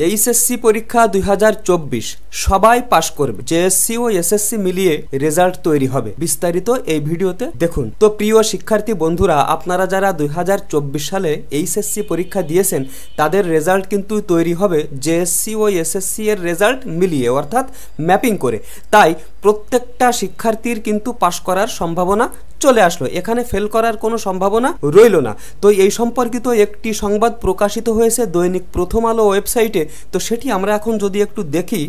HSC পরীক্ষা 2024 সবাই পাশ করবে। জেএসসি ও এসএসসি মিলিয়ে রেজাল্ট তৈরি হবে, বিস্তারিত এই ভিডিওতে দেখুন। তো প্রিয় শিক্ষার্থী বন্ধুরা, আপনারা যারা 2024 সালে এইচএসসি পরীক্ষা দিয়েছেন তাদের রেজাল্ট কিন্তু তৈরি হবে জেএসসি ও এসএসসি এর রেজাল্ট মিলিয়ে, অর্থাৎ ম্যাপিং করে। তাই প্রত্যেকটা শিক্ষার্থীর কিন্তু পাশ করার সম্ভাবনা চলে আসলো, এখানে ফেল করার কোনো সম্ভাবনা রইল না। তো এই সম্পর্কিত একটি সংবাদ প্রকাশিত হয়েছে দৈনিক প্রথম আলো ওয়েবসাইটে। তো সেটি আমরা এখন যদি একটু দেখি,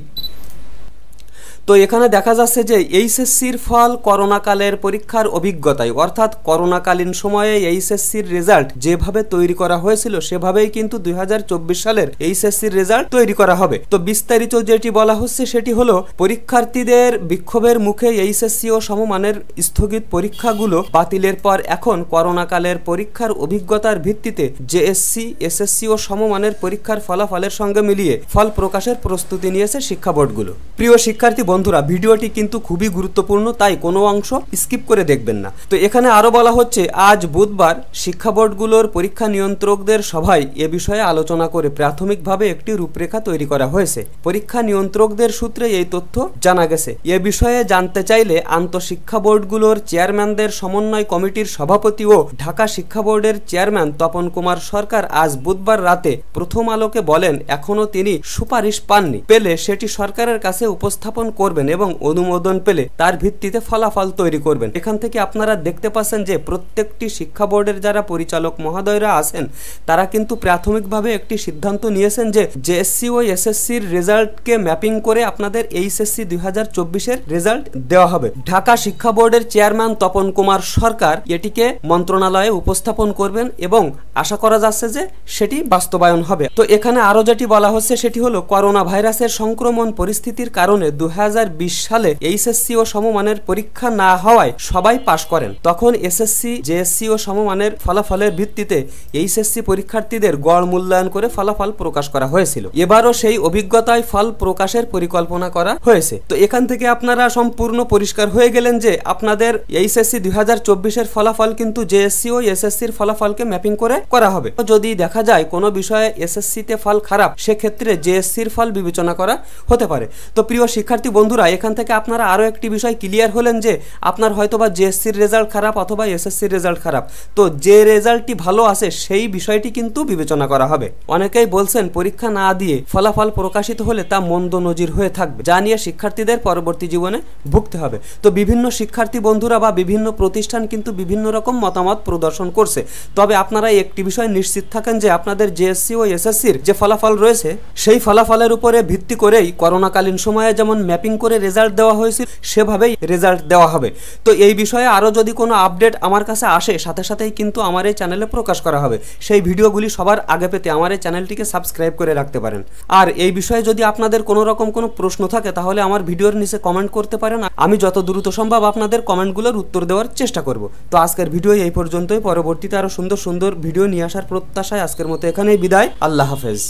তো এখানে দেখা যাচ্ছে যে এইচএসসির ফল করোনাকালের পরীক্ষার অভিজ্ঞতায়, অর্থাৎ করোনাকালীন সময়ে এইচএসসির রেজাল্ট যেভাবে তৈরি করা হয়েছিল সেভাবেই কিন্তু 2024 সালের এইচএসসির রেজাল্ট তৈরি করা হবে। তো বিস্তারিত যেটি বলা হচ্ছে সেটি হলো, পরীক্ষার্থীদের বিক্ষোভের মুখে এইচএসসি ও সমমানের স্থগিত পরীক্ষাগুলো বাতিলের পর এখন করোনাকালের পরীক্ষার অভিজ্ঞতার ভিত্তিতে জেএসসি, এসএসসি ও সমমানের পরীক্ষার ফলাফলের সঙ্গে মিলিয়ে ফল প্রকাশের প্রস্তুতি নিয়েছে শিক্ষা বোর্ডগুলো। প্রিয় শিক্ষার্থী বন্ধুরা, ভিডিওটি কিন্তু খুবই গুরুত্বপূর্ণ, তাই কোনো অংশ স্কিপ করে দেখবেন না। তো এখানে আরো বলা হচ্ছে, আজ বুধবার শিক্ষা বোর্ডগুলোর পরীক্ষা নিয়ন্ত্রকদের সভায় এ বিষয়ে আলোচনা করে প্রাথমিকভাবে একটি রূপরেখা তৈরি করা হয়েছে। পরীক্ষা নিয়ন্ত্রকদের সূত্রে এই তথ্য জানা গেছে। এ বিষয়ে জানতে চাইলে আন্তঃশিক্ষা বোর্ডগুলোর চেয়ারম্যানদের সমন্বয় কমিটির সভাপতি ও ঢাকা শিক্ষা বোর্ডের চেয়ারম্যান তপন কুমার সরকার আজ বুধবার রাতে প্রথম আলোকে বলেন, এখনো তিনি সুপারিশ পাননি, পেলে সেটি সরকারের কাছে উপস্থাপন করবেন এবং অনুমোদন পেলে তার ভিত্তিতে ফলাফল তৈরি করবেন। এখান থেকে আপনারা দেখতে পাচ্ছেন যে প্রত্যেকটি শিক্ষা বোর্ডের যারা পরিচালক মহোদয়রা আছেন তারা কিন্তু প্রাথমিকভাবে একটি সিদ্ধান্ত নিয়েছেন যে জেএসসি ও এসএসসির রেজাল্টকে ম্যাপিং করে আপনাদের এইচএসসি 2024 এর রেজাল্ট দেওয়া হবে। ঢাকা শিক্ষা বোর্ডের চেয়ারম্যান তপন কুমার সরকার এটিকে মন্ত্রণালয়ে উপস্থাপন করবেন এবং আশা করা যাচ্ছে যে সেটি বাস্তবায়ন হবে। তো এখানে আরো যেটি বলা হচ্ছে সেটি হলো, করোনা ভাইরাসের সংক্রমণ পরিস্থিতির কারণে 2020 সালে এইচএসসি ও সমমানের পরীক্ষা না হওয়ায় সবাই পাশ করেন। তখন এসএসসি, জেএসসি ও সমমানের ফলাফলের ভিত্তিতে এইচএসসি পরীক্ষার্থীদের গড় মূল্যায়ন করে ফলাফল প্রকাশ করা হয়েছিল। এবারও সেই অভিজ্ঞতায় ফল প্রকাশের পরিকল্পনা করা হয়েছে। তো এখান থেকে আপনারা সম্পূর্ণ পরিষ্কার হয়ে গেলেন যে আপনাদের এইচএসসি 2024 এর ফলাফল কিন্তু জেএসসি ও এসএসসির ফলাফলকে ম্যাপিং করে করা হবে। যদি দেখা যায় কোনো বিষয়ে এসএসসি তে ফল খারাপ, সেক্ষেত্রে জেএসসির ফল বিবেচনা করা হতে পারে। তো প্রিয় শিক্ষার্থী বন্ধুরা, এখান থেকে আপনারা আরো একটি বিষয় ক্লিয়ার হলেন যে আপনার হয়তোবা জেএসসির রেজাল্ট খারাপ অথবা এসএসসির রেজাল্ট খারাপ, তো যে রেজাল্টটি ভালো আছে সেই বিষয়টি কিন্তু বিবেচনা করা হবে। অনেকেই বলছেন পরীক্ষা না দিয়ে ফলাফল প্রকাশিত হলে তা মন্দ নজির হয়ে থাকবে, যা নিয়ে শিক্ষার্থীদের পরবর্তী জীবনে ভুগতে হবে। তো বিভিন্ন শিক্ষার্থী বন্ধুরা বা বিভিন্ন প্রতিষ্ঠান কিন্তু বিভিন্ন রকম মতামত প্রদর্শন করছে। তবে আপনারা একটি বিষয় নিশ্চিত থাকেন যে আপনাদের জেএসসি ও এসএসসির যে ফলাফল রয়েছে সেই ফলাফলের উপরে ভিত্তি করেই করোনাকালীন সময়ে যেমন ম্যাপিং করে রেজাল্ট দেওয়া হয়েছিল সেভাবেই রেজাল্ট দেওয়া হবে। তো এই বিষয়ে আরো যদি কোনো আপডেট আমার কাছে আসে সাথে সাথেই কিন্তু আমার এই চ্যানেলে প্রকাশ করা হবে। সেই ভিডিওগুলি সবার আগে পেতে আমার এই চ্যানেলটিকে সাবস্ক্রাইব করে রাখতে পারেন। আর এই বিষয়ে যদি আপনাদের কোনো রকম কোনো প্রশ্ন থাকে তাহলে আমার ভিডিওর নিচে কমেন্ট করতে পারেন, আমি যত দ্রুত সম্ভব আপনাদের কমেন্টগুলোর উত্তর দেওয়ার চেষ্টা করব। তো আজকের ভিডিও এই পর্যন্তই, পরবর্তীতে আরো সুন্দর সুন্দর ভিডিও নিয়ে আসার প্রত্যাশায় আজকের মতো এখানেই বিদায়। আল্লাহ হাফেজ।